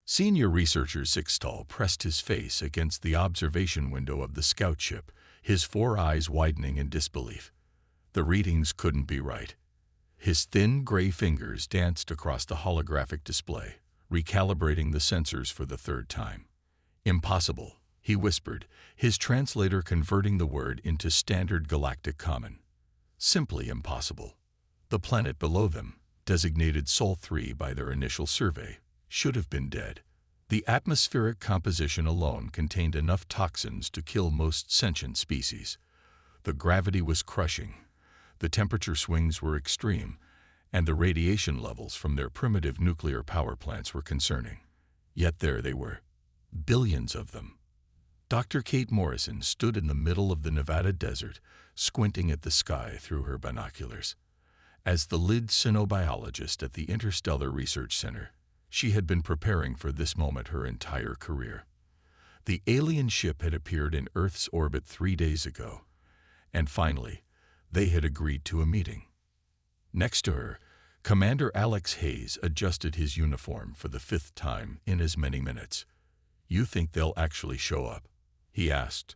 Senior researcher Zixtal pressed his face against the observation window of the scout ship, his four eyes widening in disbelief. The readings couldn't be right. His thin gray fingers danced across the holographic display, recalibrating the sensors for the third time. Impossible, he whispered, his translator converting the word into standard galactic common. Simply impossible. The planet below them, designated Sol 3 by their initial survey, should have been dead. The atmospheric composition alone contained enough toxins to kill most sentient species. The gravity was crushing, the temperature swings were extreme, and the radiation levels from their primitive nuclear power plants were concerning. Yet there they were. Billions of them. Dr. Kate Morrison stood in the middle of the Nevada desert, squinting at the sky through her binoculars. As the lead cynobiologist at the Interstellar Research Center, she had been preparing for this moment her entire career. The alien ship had appeared in Earth's orbit 3 days ago, and finally, they had agreed to a meeting. Next to her, Commander Alex Hayes adjusted his uniform for the 5th time in as many minutes. "You think they'll actually show up?" he asked,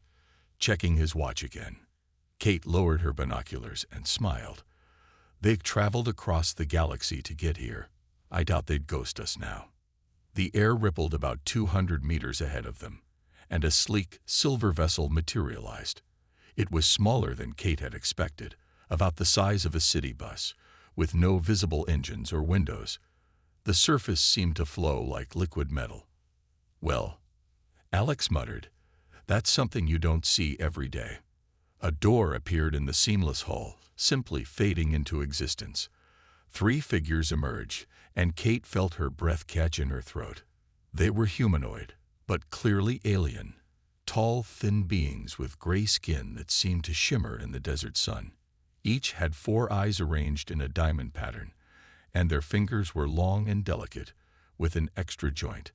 checking his watch again. Kate lowered her binoculars and smiled. "They've traveled across the galaxy to get here. I doubt they'd ghost us now." The air rippled about 200 meters ahead of them, and a sleek, silver vessel materialized. It was smaller than Kate had expected, about the size of a city bus, with no visible engines or windows. The surface seemed to flow like liquid metal. "Well," Alex muttered, "that's something you don't see every day." A door appeared in the seamless hull, simply fading into existence. 3 figures emerged, and Kate felt her breath catch in her throat. They were humanoid, but clearly alien. Tall, thin beings with gray skin that seemed to shimmer in the desert sun. Each had 4 eyes arranged in a diamond pattern, and their fingers were long and delicate, with an extra joint.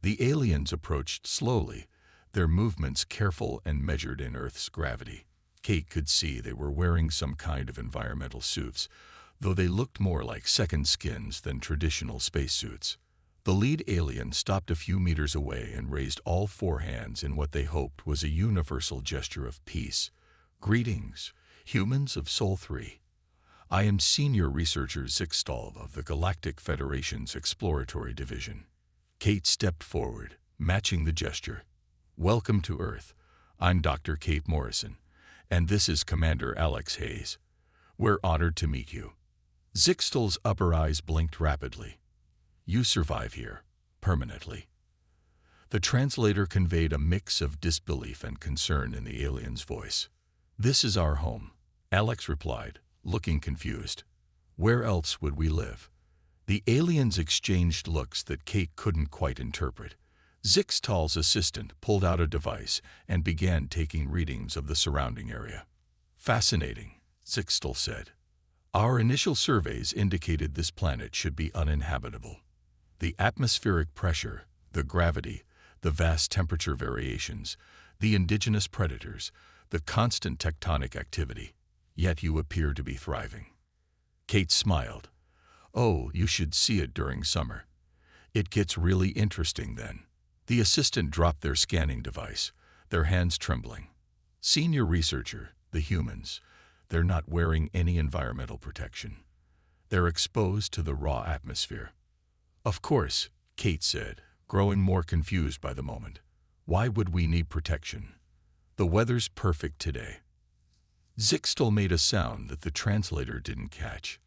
The aliens approached slowly, their movements careful and measured in Earth's gravity. Kate could see they were wearing some kind of environmental suits, though they looked more like second skins than traditional spacesuits. The lead alien stopped a few meters away and raised all 4 hands in what they hoped was a universal gesture of peace. "Greetings, humans of Sol 3. I am Senior Researcher Zixtal of the Galactic Federation's Exploratory Division." Kate stepped forward, matching the gesture. "Welcome to Earth. I'm Dr. Kate Morrison, and this is Commander Alex Hayes. We're honored to meet you." Zixtal's upper eyes blinked rapidly. "You survive here, permanently." The translator conveyed a mix of disbelief and concern in the alien's voice. "This is our home," Alex replied, looking confused. "Where else would we live?" The aliens exchanged looks that Kate couldn't quite interpret. Zixtal's assistant pulled out a device and began taking readings of the surrounding area. "Fascinating," Zixtal said. "Our initial surveys indicated this planet should be uninhabitable. The atmospheric pressure, the gravity, the vast temperature variations, the indigenous predators, the constant tectonic activity. Yet you appear to be thriving." Kate smiled. "Oh, you should see it during summer. It gets really interesting then." The assistant dropped their scanning device, their hands trembling. "Senior researcher, the humans, they're not wearing any environmental protection. They're exposed to the raw atmosphere." "Of course," Kate said, growing more confused by the moment. "Why would we need protection? The weather's perfect today." Zixtal made a sound that the translator didn't catch.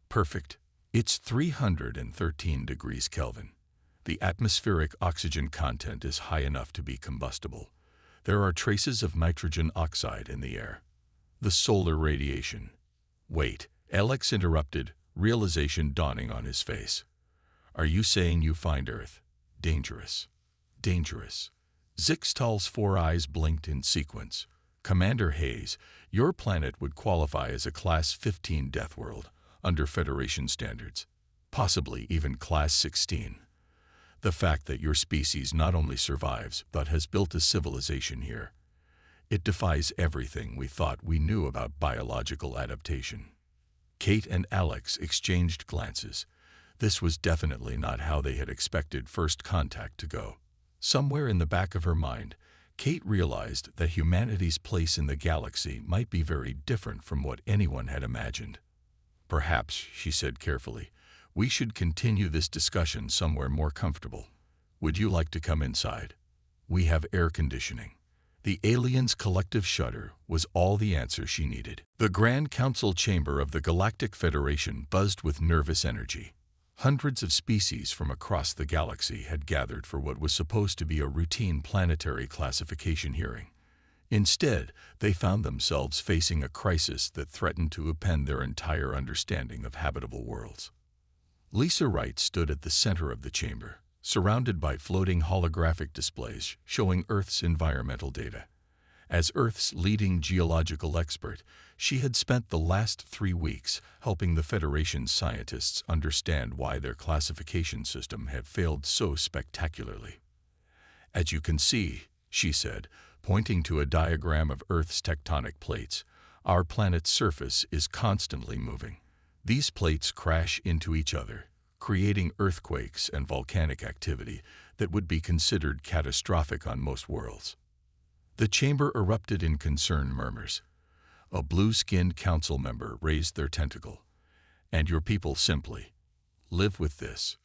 "Perfect? It's 313 degrees Kelvin. The atmospheric oxygen content is high enough to be combustible. There are traces of nitrogen oxide in the air. The solar radiation." "Wait," Alex interrupted, realization dawning on his face. "Are you saying you find Earth dangerous?" "Dangerous." Zixtal's 4 eyes blinked in sequence. "Commander Hayes, your planet would qualify as a Class 15 Deathworld under Federation standards, possibly even Class 16. The fact that your species not only survives but has built a civilization here, it defies everything we thought we knew about biological adaptation." Kate and Alex exchanged glances. This was definitely not how they had expected first contact to go. Somewhere in the back of her mind, Kate realized that humanity's place in the galaxy might be very different from what anyone had imagined. "Perhaps," she said carefully, "we should continue this discussion somewhere more comfortable. Would you like to come inside? We have air conditioning." The alien's collective shudder was all the answer she needed. The Grand Council chamber of the Galactic Federation buzzed with nervous energy. Hundreds of species from across the galaxy had gathered for what was supposed to be a routine planetary classification hearing. Instead, they found themselves facing a crisis that threatened to upend their entire understanding of habitable worlds. Lisa Wright stood at the center of the chamber, surrounded by floating holographic displays showing Earth's environmental data. As Earth's leading geological expert, she had spent the last 3 weeks helping the Federation's scientists understand why their classification system had failed so spectacularly. "As you can see," she said, pointing to a diagram of Earth's tectonic plates, "our planet's surface is constantly moving. These plates crash into each other, creating earthquakes and volcanic activity that would be considered catastrophic on most worlds." The chamber erupted in concerned murmurs. A blue-skinned council member raised their tentacle. "And your people simply live with this.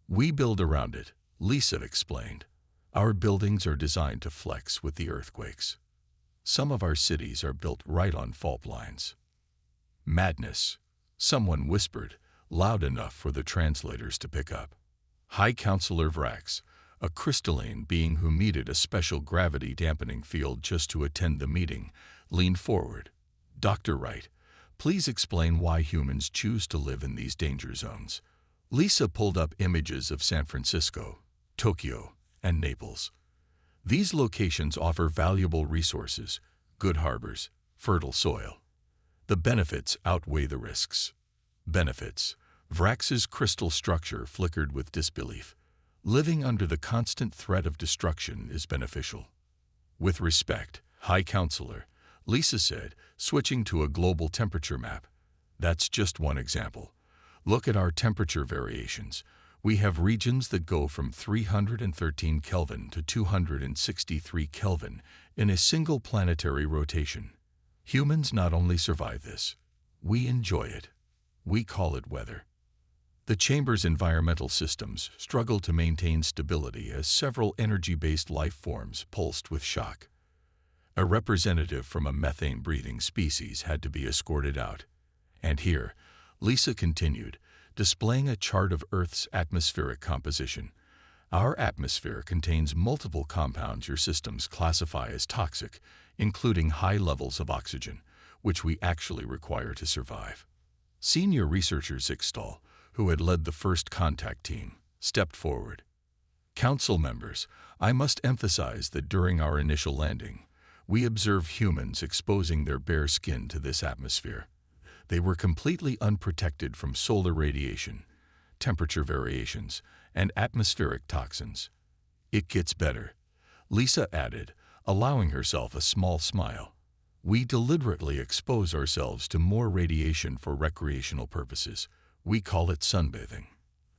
We build around it," Lisa explained. "Our buildings are designed to flex with the earthquakes. Some of our cities are built right on fault lines." "Madness," someone whispered, loud enough for the translators to pick up. High Counselor Vrax, a crystalline being who needed a special gravity-dampening field just to attend the meeting, leaned forward. "Dr. Wright, please explain why humans choose to live in these danger zones." Lisa pulled up images of San Francisco, Tokyo, and Naples. These locations offer valuable resources, good harbors, fertile soil. The benefits outweigh the risks. Benefits. Vrax's crystal structure flickered with disbelief. Living under the constant threat of destruction is beneficial. "With respect, High Counselor," Lisa said, switching to a global temperature map. "That's just one example. Look at our temperature variations. We have regions that go from 313 Kelvin to 263 Kelvin in a single planetary rotation. Humans not only survive this, we enjoy it. We call it weather." The chamber's environmental systems struggled to maintain stability as several energy-based life forms pulsed with shock. A representative from a methane-breathing species had to be escorted out. "And here," Lisa continued, displaying a chart of Earth's atmospheric composition. "Our atmosphere contains multiple compounds your systems classify as toxic, including high levels of oxygen, which we actually require to survive." Senior researcher Zixtal, who had led the first contact team, stepped forward. "Council members, I must emphasize that during our initial landing, we observed humans exposing their bare skin to this atmosphere. They were completely unprotected from solar radiation, temperature variations, and atmospheric toxins. It gets better," Lisa added, allowing herself a small smile. "We deliberately expose ourselves to more radiation for recreational purposes. We call it sunbathing."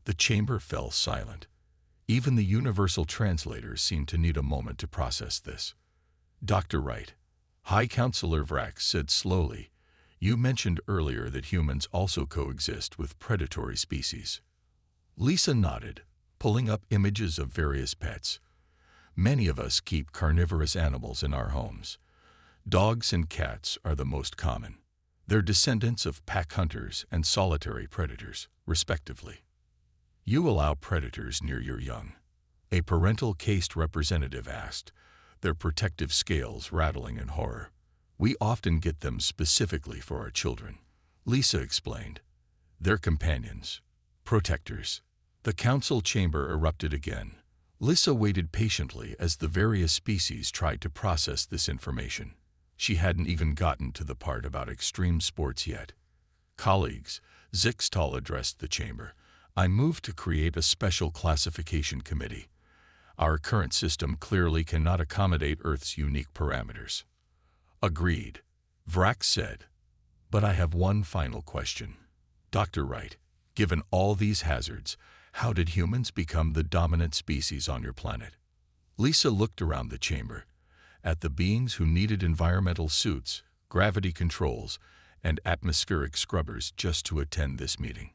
The chamber fell silent. Even the universal translators seemed to need a moment to process this. "Dr. Wright," High Counselor Vrax said slowly, "you mentioned earlier that humans also coexist with predatory species." Lisa nodded, pulling up images of various pets. "Many of us keep carnivorous animals in our homes. Dogs and cats are the most common. They're descendants of pack hunters and solitary predators, respectively. You allow predators near your young?" a parental caste representative asked, their protective scales rattling in horror. "We often get them specifically for our children," Lisa explained. "They're companions, protectors." The council chamber erupted again. Lisa waited patiently as the various species tried to process this information. She hadn't even gotten to the part about extreme sports yet. "Colleagues," Zixtal addressed the chamber, "I move to create a special classification committee. Our current system clearly cannot accommodate Earth's unique parameters." "Agreed," Vrax said. "But I have one final question. Dr. Wright, Given all these hazards, how did humans become the dominant species on your planet? Lisa looked around the chamber, at the beings who needed environmental suits, gravity controls, and atmospheric scrubbers just to attend this meeting.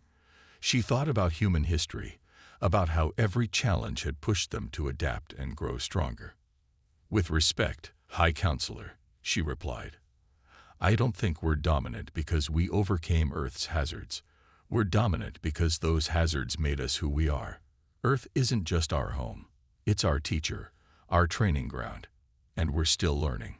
She thought about human history, about how every challenge had pushed them to adapt and grow stronger. With respect, High Counselor, she replied, I don't think we're dominant because we overcame Earth's hazards. We're dominant because those hazards made us who we are. Earth isn't just our home. It's our teacher, our training ground, and we're still learning.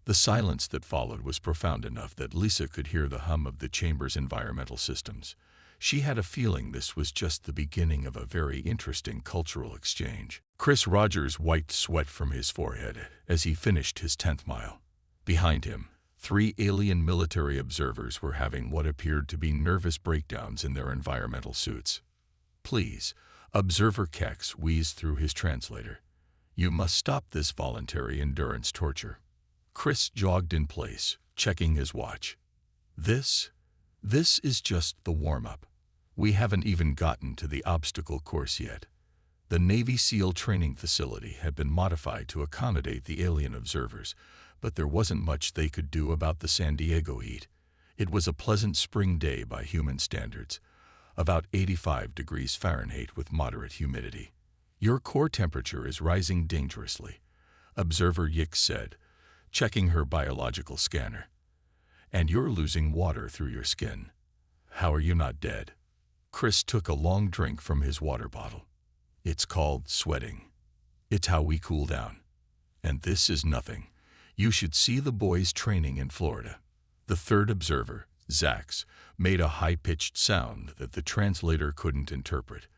The silence that followed was profound enough that Lisa could hear the hum of the chamber's environmental systems. She had a feeling this was just the beginning of a very interesting cultural exchange. Chris Rogers wiped sweat from his forehead as he finished his 10th mile. Behind him, 3 alien military observers were having what appeared to be nervous breakdowns in their environmental suits. Please, Observer Kex wheezed through his translator. You must stop this voluntary endurance torture. Chris jogged in place, checking his watch. This is just the warm-up. We haven't even gotten to the obstacle course yet. The Navy SEAL training facility had been modified to accommodate the alien observers, but there wasn't much they could do about the San Diego heat. It was a pleasant spring day by human standards, about 85 degrees Fahrenheit with moderate humidity. Your core temperature is rising dangerously, Observer Yix said, checking her biological scanner. And you're losing water through your skin. How are you not dead? Chris took a long drink from his water bottle. It's called sweating. It's how we cool down. And this is nothing. You should see the boys training in Florida. The third observer, Zax, made a high-pitched sound that the translator couldn't interpret.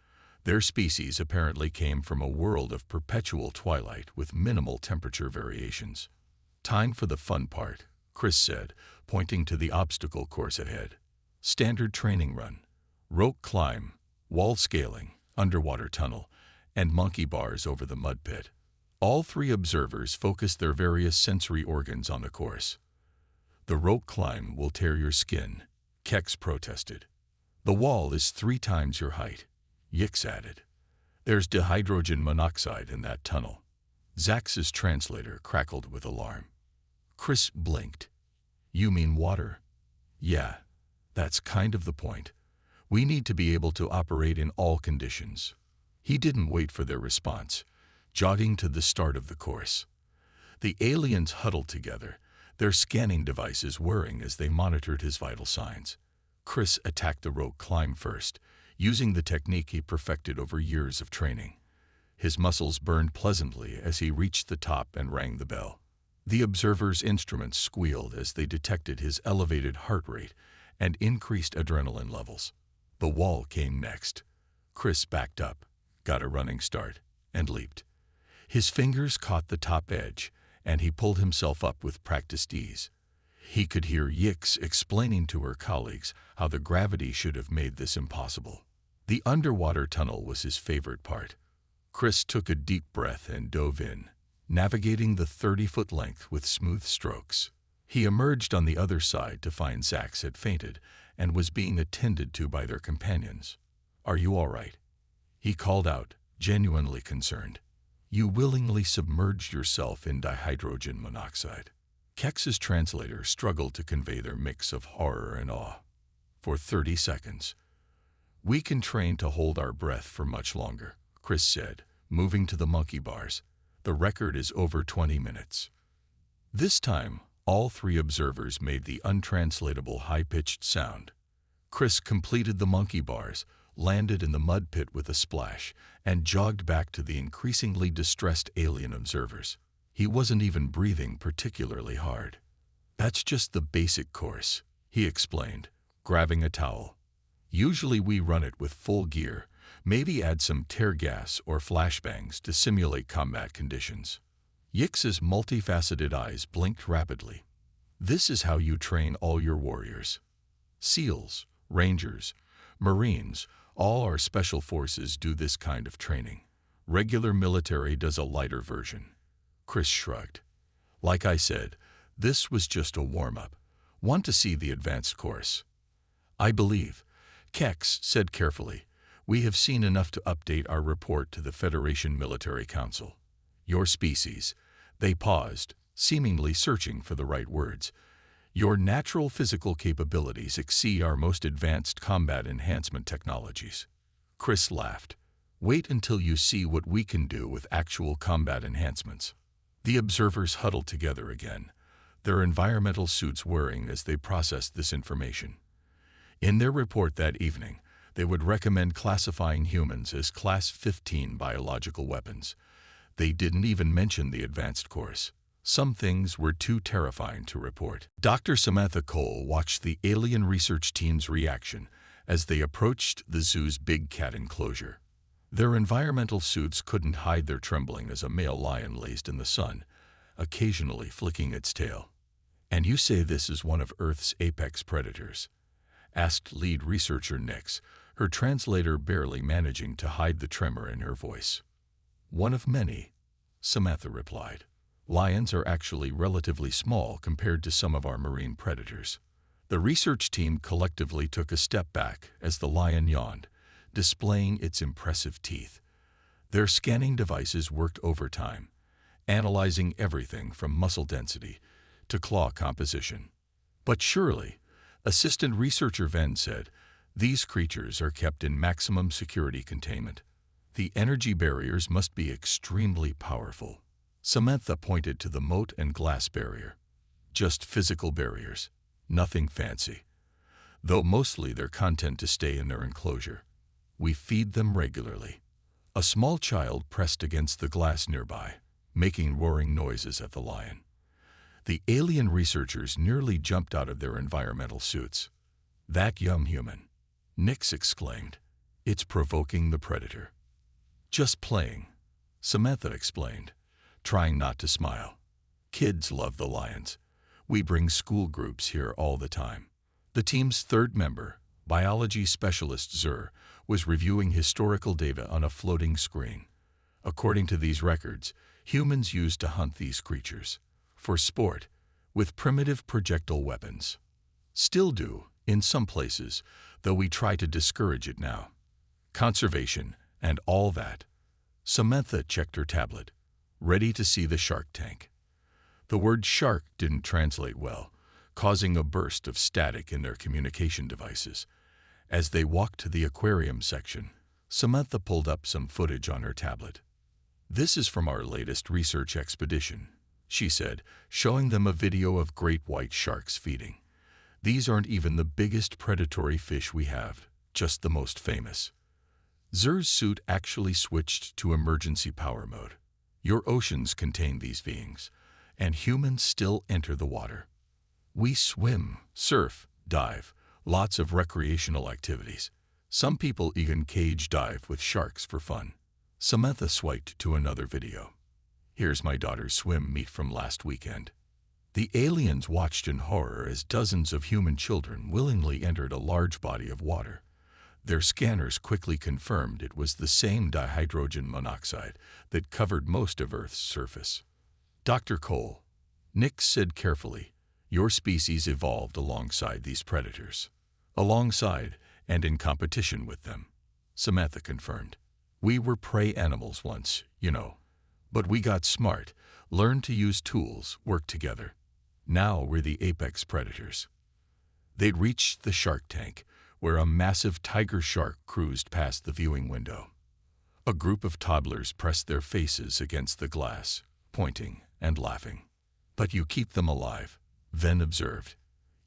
Their species apparently came from a world of perpetual twilight with minimal temperature variations. Time for the fun part, Chris said, pointing to the obstacle course ahead. Standard training run, rope climb, wall scaling, underwater tunnel, and monkey bars over the mud pit. All 3 observers focused their various sensory organs on the course. The rope climb will tear your skin, Kex protested. The wall is 3 times your height, Yix added. There's dihydrogen monoxide in that tunnel. Zax's translator crackled with alarm. Chris blinked. You mean water? Yeah, that's kind of the point. We need to be able to operate in all conditions. He didn't wait for their response, jogging to the start of the course. The aliens huddled together, their scanning devices whirring as they monitored his vital signs. Chris attacked the rope climb first, using the technique he perfected over years of training. His muscles burned pleasantly as he reached the top and rang the bell. The observers' instruments squealed as they detected his elevated heart rate and increased adrenaline levels. The wall came next. Chris backed up, got a running start, and leaped. His fingers caught the top edge, and he pulled himself up with practiced ease. He could hear Yix explaining to her colleagues how the gravity should have made this impossible. The underwater tunnel was his favorite part. Chris took a deep breath and dove in, navigating the 30-foot length with smooth strokes. He emerged on the other side to find Zax had fainted and was being attended to by their companions. Are you all right? He called out, genuinely concerned. You willingly submerged yourself in dihydrogen monoxide. Kex's translator struggled to convey their mix of horror and awe. For 30 seconds. We can train to hold our breath for much longer, Chris said, moving to the monkey bars. The record is over 20 minutes. This time, all 3 observers made the untranslatable high-pitched sound. Chris completed the monkey bars, landed in the mud pit with a splash, and jogged back to the increasingly distressed alien observers. He wasn't even breathing particularly hard. That's just the basic course, he explained, grabbing a towel. Usually we run it with full gear, maybe add some tear gas or flashbangs to simulate combat conditions. Yix's multifaceted eyes blinked rapidly. This is how you train all your warriors. SEALs, Rangers, Marines, all our special forces do this kind of training. Regular military does a lighter version. Chris shrugged. Like I said, this was just a warm-up. Want to see the advanced course? I believe, Kex said carefully, "We have seen enough to update our report to the Federation Military Council. Your species," they paused, seemingly searching for the right words, "your natural physical capabilities exceed our most advanced combat enhancement technologies." Chris laughed. "Wait until you see what we can do with actual combat enhancements." The observers huddled together again, their environmental suits whirring as they processed this information. In their report that evening, they would recommend classifying humans as Class 15 biological weapons. They didn't even mention the advanced course. Some things were too terrifying to report. Dr. Samantha Cole watched the alien research team's reaction as they approached the zoo's big cat enclosure. Their environmental suits couldn't hide their trembling as a male lion lazed in the sun, occasionally flicking its tail. "And you say this is one of Earth's apex predators?" asked lead researcher Nix, her translator barely managing to hide the tremor in her voice. "One of many," Samantha replied. "Lions are actually relatively small compared to some of our marine predators." The research team collectively took a step back as the lion yawned, displaying its impressive teeth. Their scanning devices worked overtime, analyzing everything from muscle density to claw composition. "But surely," Assistant Researcher Venn said, "these creatures are kept in maximum security containment. The energy barriers must be extremely powerful." Samantha pointed to the moat and glass barrier. "Just physical barriers, nothing fancy. Though mostly they're content to stay in their enclosure. We feed them regularly." A small child pressed against the glass nearby, making roaring noises at the lion. The alien researchers nearly jumped out of their environmental suits. "That young human," Nix exclaimed. "It's provoking the predator." "Just playing," Samantha explained, trying not to smile. "Kids love the lions. We bring school groups here all the time." The team's third member, biology specialist Zur, was reviewing historical data on a floating screen. According to these records, humans used to hunt these creatures for sport with primitive projectile weapons. Still do, in some places, though we try to discourage it now. Conservation and all that. Samantha checked her tablet, ready to see the shark tank. The word shark didn't translate well, causing a burst of static in their communication devices. As they walked to the aquarium section, Samantha pulled up some footage on her tablet. "This is from our latest research expedition," she said, showing them a video of great white sharks feeding. "These aren't even the biggest predatory fish we have, just the most famous." Zur's suit actually switched to emergency power mode. "Your oceans contain these beings, and humans still enter the water. We swim, surf, dive, lots of recreational activities. Some people even cage dive with sharks for fun." Samantha swiped to another video. "Here's my daughter's swim meet from last weekend." The aliens watched in horror as dozens of human children willingly entered a large body of water. Their scanners quickly confirmed it was the same dihydrogen monoxide that covered most of Earth's surface. "Dr. Cole," Nix said carefully, "your species evolved alongside these predators." "Alongside and in competition with them," Samantha confirmed. "We were prey animals once, you know. But we got smart, learned to use tools, worked together. Now we're the apex predators." They'd reached the shark tank, where a massive tiger shark cruised past the viewing window. A group of toddlers pressed their faces against the glass, pointing and laughing. "But you keep them alive," Venn observed.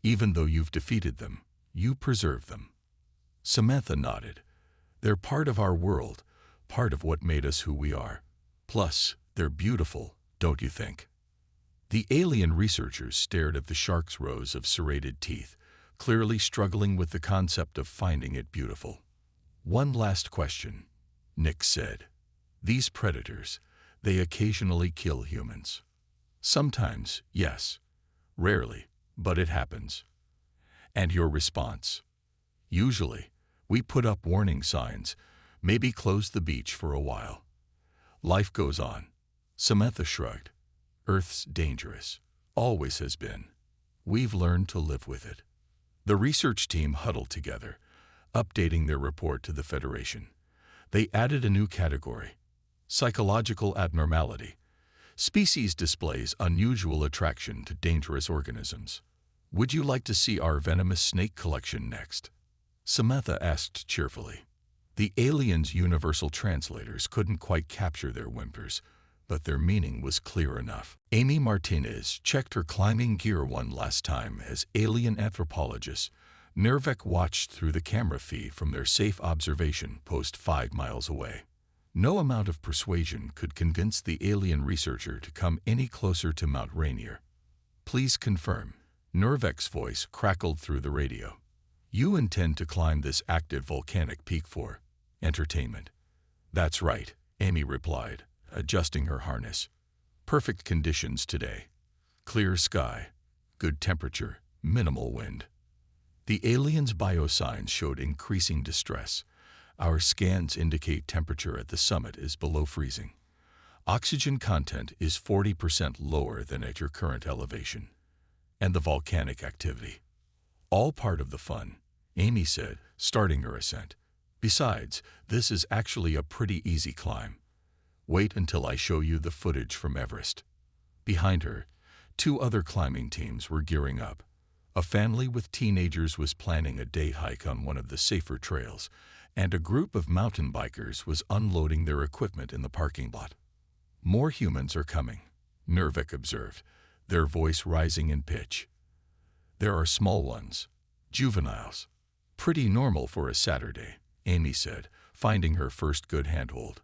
"Even though you've defeated them, you preserve them." Samantha nodded. "They're part of our world, part of what made us who we are. Plus, they're beautiful, don't you think?" The alien researchers stared at the shark's rows of serrated teeth, clearly struggling with the concept of finding it beautiful. "One last question," Nix said. "These predators, they occasionally kill humans." "Sometimes, yes. Rarely, but it happens." "And your response?" "Usually, we put up warning signs, maybe close the beach for a while. Life goes on." Samantha shrugged. "Earth's dangerous. Always has been. We've learned to live with it." The research team huddled together, updating their report to the Federation. They added a new category: psychological abnormality. Species displays unusual attraction to dangerous organisms. Would you like to see our venomous snake collection next? Samantha asked cheerfully. The aliens' universal translators couldn't quite capture their whimpers, but their meaning was clear enough. Amy Martinez checked her climbing gear one last time as alien anthropologist. Nervek watched through the camera feed from their safe observation post 5 miles away. No amount of persuasion could convince the alien researcher to come any closer to Mount Rainier. Please confirm. Nervek's voice crackled through the radio. You intend to climb this active volcanic peak for entertainment? That's right, Amy replied, adjusting her harness. Perfect conditions today. Clear sky, good temperature, minimal wind. The aliens' biosigns showed increasing distress. Our scans indicate temperature at the summit is below freezing. Oxygen content is 40% lower than at your current elevation. And the volcanic activity. All part of the fun, Amy said, starting her ascent. Besides, this is actually a pretty easy climb. Wait until I show you the footage from Everest. Behind her, 2 other climbing teams were gearing up. A family with teenagers was planning a day hike on one of the safer trails, and a group of mountain bikers was unloading their equipment in the parking lot. More humans are coming, Nervek observed, their voice rising in pitch. There are small ones, juveniles. Pretty normal for a Saturday, Amy said, finding her first good handhold.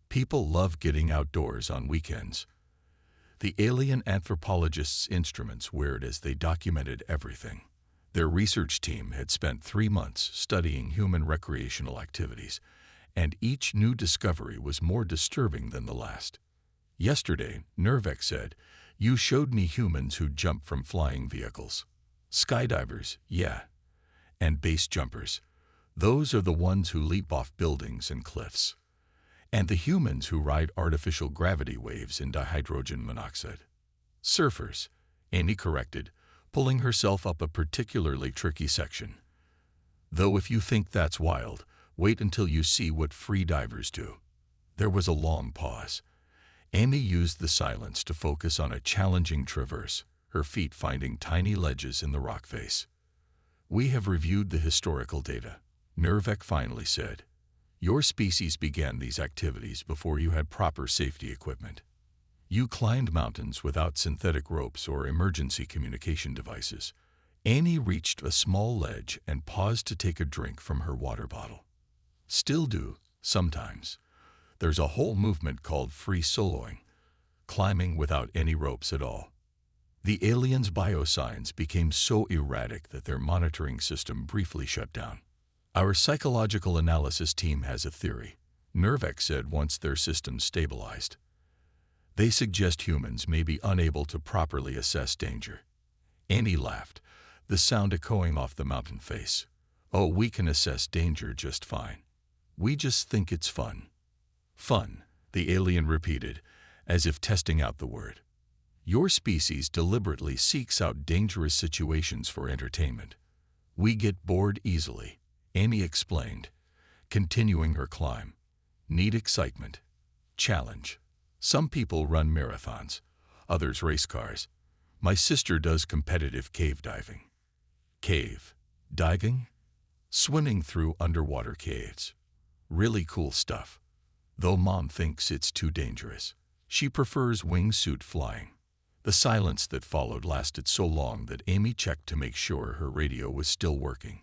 People love getting outdoors on weekends. The alien anthropologists' instruments whirred as they documented everything. Their research team had spent 3 months studying human recreational activities, and each new discovery was more disturbing than the last. Yesterday, Nervek said, you showed me humans who jump from flying vehicles. Skydivers, yeah. And base jumpers. Those are the ones who leap off buildings and cliffs. And the humans who ride artificial gravity waves in dihydrogen monoxide. Surfers, Amy corrected, pulling herself up a particularly tricky section. Though if you think that's wild, wait until you see what free divers do. There was a long pause. Amy used the silence to focus on a challenging traverse, her feet finding tiny ledges in the rock face. We have reviewed the historical data, Nervek finally said. Your species began these activities before you had proper safety equipment. You climbed mountains without synthetic ropes or emergency communication devices. Amy reached a small ledge and paused to take a drink from her water bottle. Still do, sometimes. There's a whole movement called free soloing, climbing without any ropes at all. The aliens' biosigns became so erratic that their monitoring system briefly shut down. Our psychological analysis team has a theory, Nervek said once their system stabilized. They suggest humans may be unable to properly assess danger. Amy laughed, the sound echoing off the mountain face. Oh, we can assess danger just fine. We just think it's fun. Fun, the alien repeated, as if testing out the word. Your species deliberately seeks out dangerous situations for entertainment. We get bored easily, Amy explained, continuing her climb. Need excitement. Challenge. Some people run marathons, others race cars. My sister does competitive cave diving. Cave diving? Swimming through underwater caves. Really cool stuff. Though Mom thinks it's too dangerous. She prefers wingsuit flying. The silence that followed lasted so long that Amy checked to make sure her radio was still working.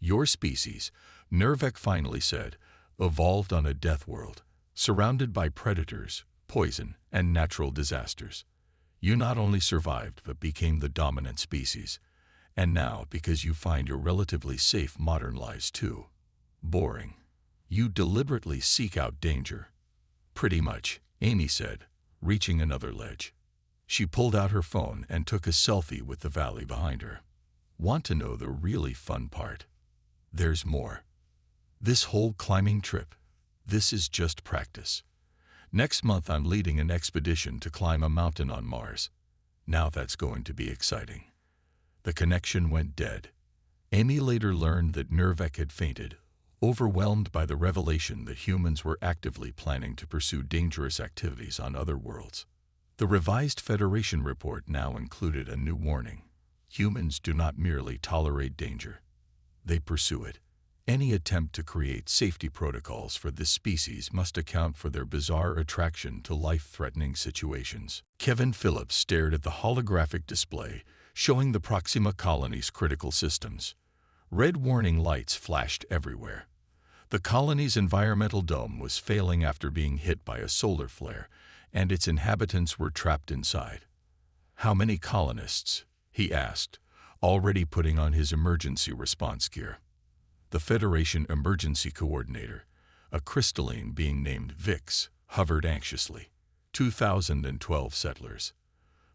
Your species, Nervek finally said, evolved on a death world, surrounded by predators, poison, and natural disasters. You not only survived but became the dominant species. And now, because you find your relatively safe modern lives too boring, you deliberately seek out danger. Pretty much, Amy said, reaching another ledge. She pulled out her phone and took a selfie with the valley behind her. Want to know the really fun part? There's more. This whole climbing trip, this is just practice. Next month I'm leading an expedition to climb a mountain on Mars. Now that's going to be exciting. The connection went dead. Amy later learned that Nervek had fainted, overwhelmed by the revelation that humans were actively planning to pursue dangerous activities on other worlds. The revised Federation report now included a new warning. Humans do not merely tolerate danger. They pursue it. Any attempt to create safety protocols for this species must account for their bizarre attraction to life-threatening situations. Kevin Phillips stared at the holographic display showing the Proxima colony's critical systems. Red warning lights flashed everywhere. The colony's environmental dome was failing after being hit by a solar flare, and its inhabitants were trapped inside. "How many colonists?" he asked, already putting on his emergency response gear. The Federation Emergency Coordinator, a crystalline being named Vix, hovered anxiously. 2012 settlers.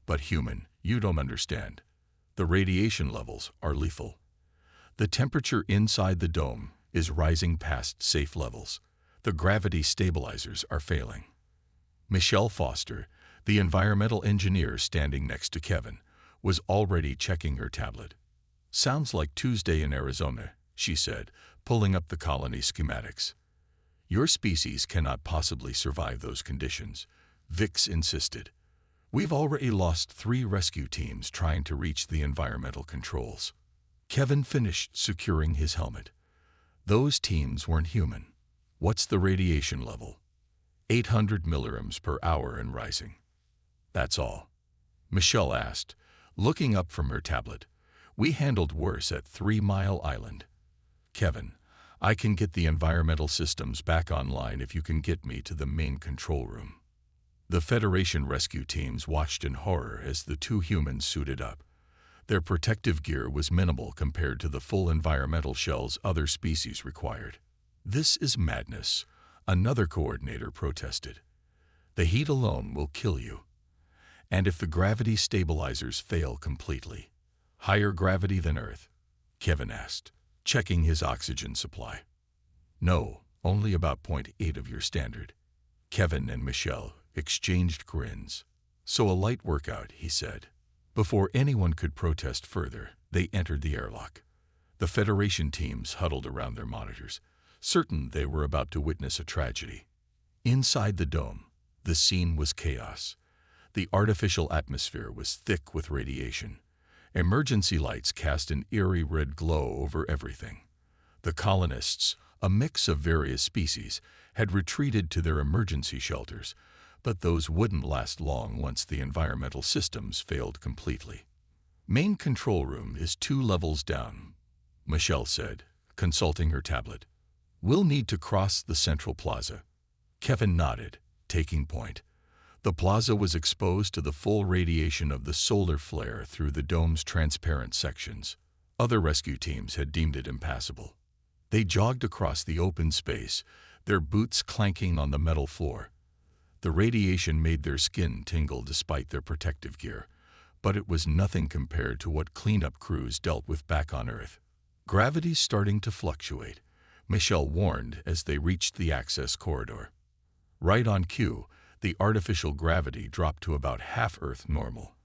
"But human, you don't understand. The radiation levels are lethal. The temperature inside the dome is rising past safe levels. The gravity stabilizers are failing." Michelle Foster, the environmental engineer standing next to Kevin, was already checking her tablet. "Sounds like Tuesday in Arizona," she said, pulling up the colony schematics. "Your species cannot possibly survive those conditions," Vix insisted. "We've already lost 3 rescue teams trying to reach the environmental controls." Kevin finished securing his helmet. "Those teams weren't human. What's the radiation level?" 800 millirems per hour and rising. "That's all?" Michelle asked, looking up from her tablet. "We handled worse at 3 Mile Island." "Kevin, I can get the environmental systems back online if you can get me to the main control room." The Federation rescue teams watched in horror as the 2 humans suited up. Their protective gear was minimal compared to the full environmental shells other species required. "This is madness," another coordinator protested. "The heat alone will kill you. And if the gravity stabilizers fail completely." "Higher gravity than Earth?" Kevin asked, checking his oxygen supply. "No, only about 0.8 of your standard." Kevin and Michelle exchanged grins. "So a light workout," he said. Before anyone could protest further, they entered the airlock. The Federation teams huddled around their monitors, certain they were about to witness a tragedy. Inside the dome, the scene was chaos. The artificial atmosphere was thick with radiation. Emergency lights cast an eerie red glow over everything. The colonists, a mix of various species, had retreated to their emergency shelters, but those wouldn't last long once the environmental systems failed completely. "Main control room is 2 levels down," Michelle said, consulting her tablet. "We'll need to cross the central plaza." Kevin nodded, taking point. The plaza was exposed to the full radiation of the solar flare through the dome's transparent sections. Other rescue teams had deemed it impassable. They jogged across the open space, their boots clanking on the metal floor. The radiation made their skin tingle despite their protective gear, but it was nothing compared to what cleanup crews dealt with back on Earth. "Gravity's starting to fluctuate," Michelle warned as they reached the access corridor. Right on cue, the artificial gravity dropped to about half Earth normal.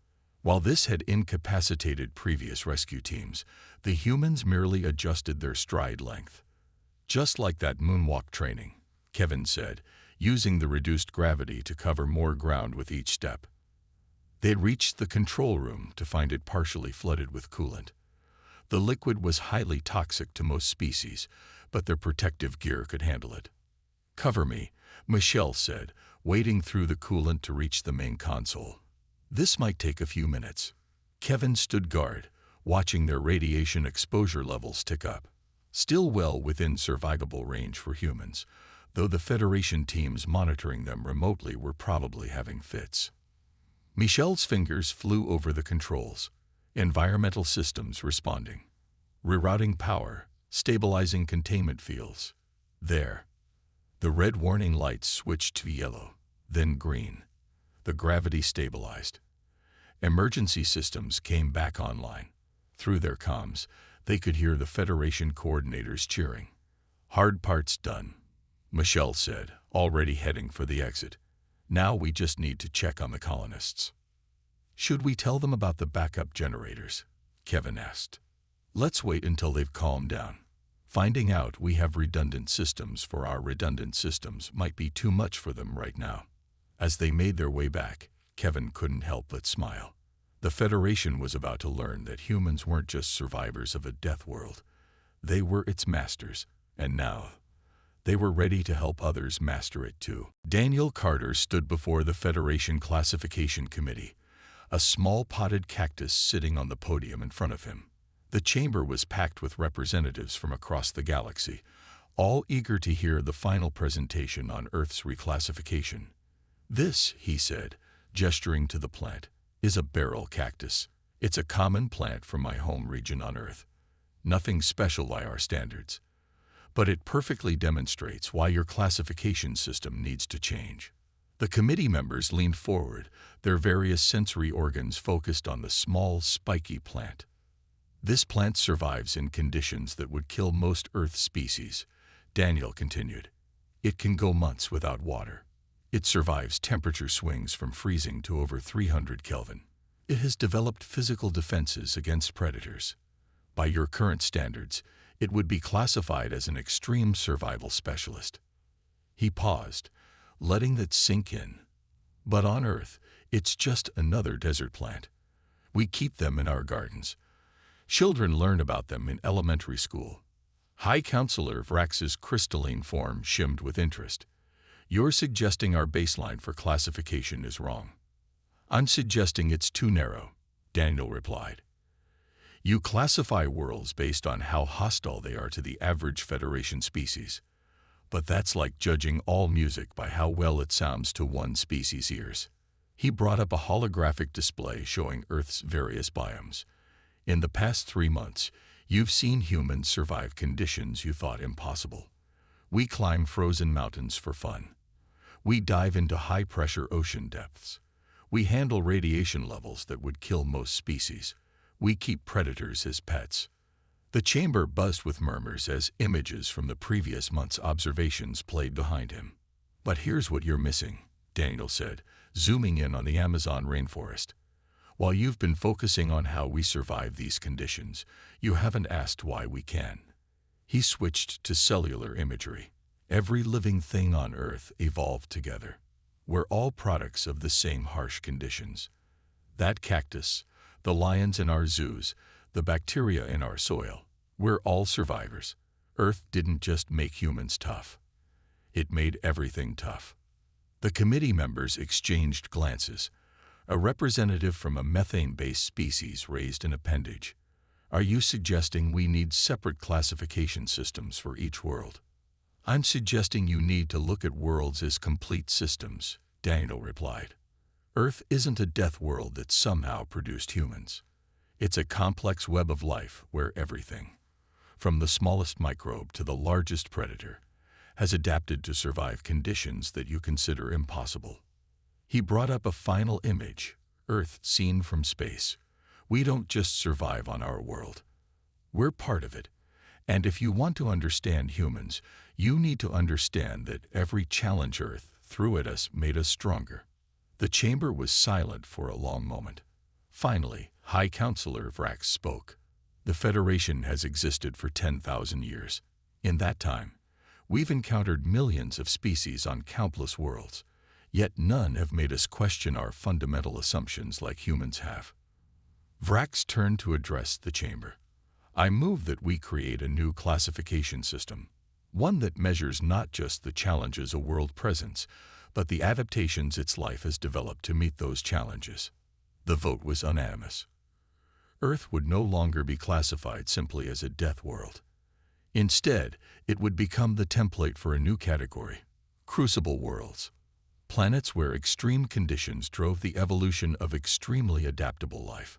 While this had incapacitated previous rescue teams, the humans merely adjusted their stride length. "Just like that moonwalk training," Kevin said, using the reduced gravity to cover more ground with each step. They reached the control room to find it partially flooded with coolant. The liquid was highly toxic to most species, but their protective gear could handle it. "Cover me," Michelle said, wading through the coolant to reach the main console. "This might take a few minutes." Kevin stood guard, watching their radiation exposure levels tick up. Still well within survivable range for humans, though the Federation teams monitoring them remotely were probably having fits. Michelle's fingers flew over the controls, environmental systems responding. Rerouting power, stabilizing containment fields. There. The red warning lights switched to yellow, then green. The gravity stabilized. Emergency systems came back online. Through their comms, they could hear the Federation coordinators cheering. "Hard part's done," Michelle said, already heading for the exit. "Now we just need to check on the colonists." "Should we tell them about the backup generators?" Kevin asked. Let's wait until they've calmed down. Finding out we have redundant systems for our redundant systems might be too much for them right now. As they made their way back, Kevin couldn't help but smile. The Federation was about to learn that humans weren't just survivors of a death world. They were its masters, and now they were ready to help others master it too. Daniel Carter stood before the Federation Classification Committee, a small potted cactus sitting on the podium in front of him. The chamber was packed with representatives from across the galaxy, all eager to hear the final presentation on Earth's reclassification. This, he said, gesturing to the plant, is a barrel cactus. It's a common plant from my home region on Earth. Nothing special by our standards. But it perfectly demonstrates why your classification system needs to change. The committee members leaned forward, their various sensory organs focused on the small, spiky plant. This plant survives in conditions that would kill most Earth species, Daniel continued. It can go months without water. It survives temperature swings from freezing to over 300 Kelvin. It has developed physical defenses against predators. By your current standards, it would be classified as an extreme survival specialist. He paused, letting that sink in. But on Earth, it's just another desert plant. We keep them in our gardens. Children learn about them in elementary school. High Counselor Vrax's crystalline form shimmed with interest. You're suggesting our baseline for classification is wrong. I'm suggesting it's too narrow, Daniel replied. You classify worlds based on how hostile they are to the average Federation species. But that's like judging all music by how well it sounds to one species' ears. He brought up a holographic display showing Earth's various biomes. In the past 3 months, you've seen humans survive conditions you thought impossible. We climb frozen mountains for fun. We dive into high-pressure ocean depths. We handle radiation levels that would kill most species. We keep predators as pets. The chamber buzzed with murmurs as images from the previous month's observations played behind him. But here's what you're missing, Daniel said, zooming in on the Amazon rainforest. While you've been focusing on how we survive these conditions, you haven't asked why we can. He switched to cellular imagery. Every living thing on Earth evolved together. We're all products of the same harsh conditions. That cactus, the lions in our zoos, the bacteria in our soil, we're all survivors. Earth didn't just make humans tough. It made everything tough. The committee members exchanged glances. A representative from a methane-based species raised an appendage. Are you suggesting we need separate classification systems for each world? I'm suggesting you need to look at worlds as complete systems, Daniel replied. Earth isn't a death world that somehow produced humans. It's a complex web of life where everything, from the smallest microbe to the largest predator, has adapted to survive conditions that you consider impossible. He brought up a final image, Earth seen from space. We don't just survive on our world. We're part of it. And if you want to understand humans, you need to understand that every challenge Earth threw at us made us stronger. The chamber was silent for a long moment. Finally, High Counselor Vrax spoke. The Federation has existed for 10,000 years. In that time, we've encountered millions of species on countless worlds. Yet none have made us question our fundamental assumptions like humans have. Vrax turned to address the chamber. I move that we create a new classification system, one that measures not just the challenges a world presents, but the adaptations its life has developed to meet those challenges. The vote was unanimous. Earth would no longer be classified simply as a death world. Instead, it would become the template for a new category, crucible worlds. Planets where extreme conditions drove the evolution of extremely adaptable life.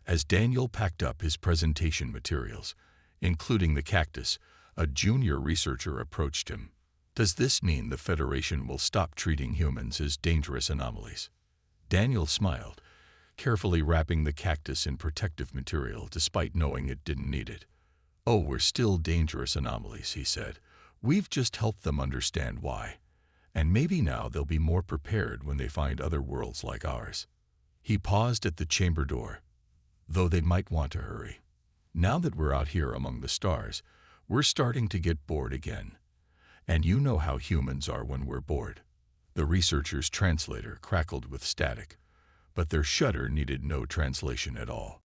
As Daniel packed up his presentation materials, including the cactus, a junior researcher approached him. Does this mean the Federation will stop treating humans as dangerous anomalies? Daniel smiled, carefully wrapping the cactus in protective material despite knowing it didn't need it. Oh, we're still dangerous anomalies, he said. We've just helped them understand why. And maybe now they'll be more prepared when they find other worlds like ours. He paused at the chamber door, though they might want to hurry. Now that we're out here among the stars, we're starting to get bored again. And you know how humans are when we're bored. The researcher's translator crackled with static, but their shudder needed no translation at all.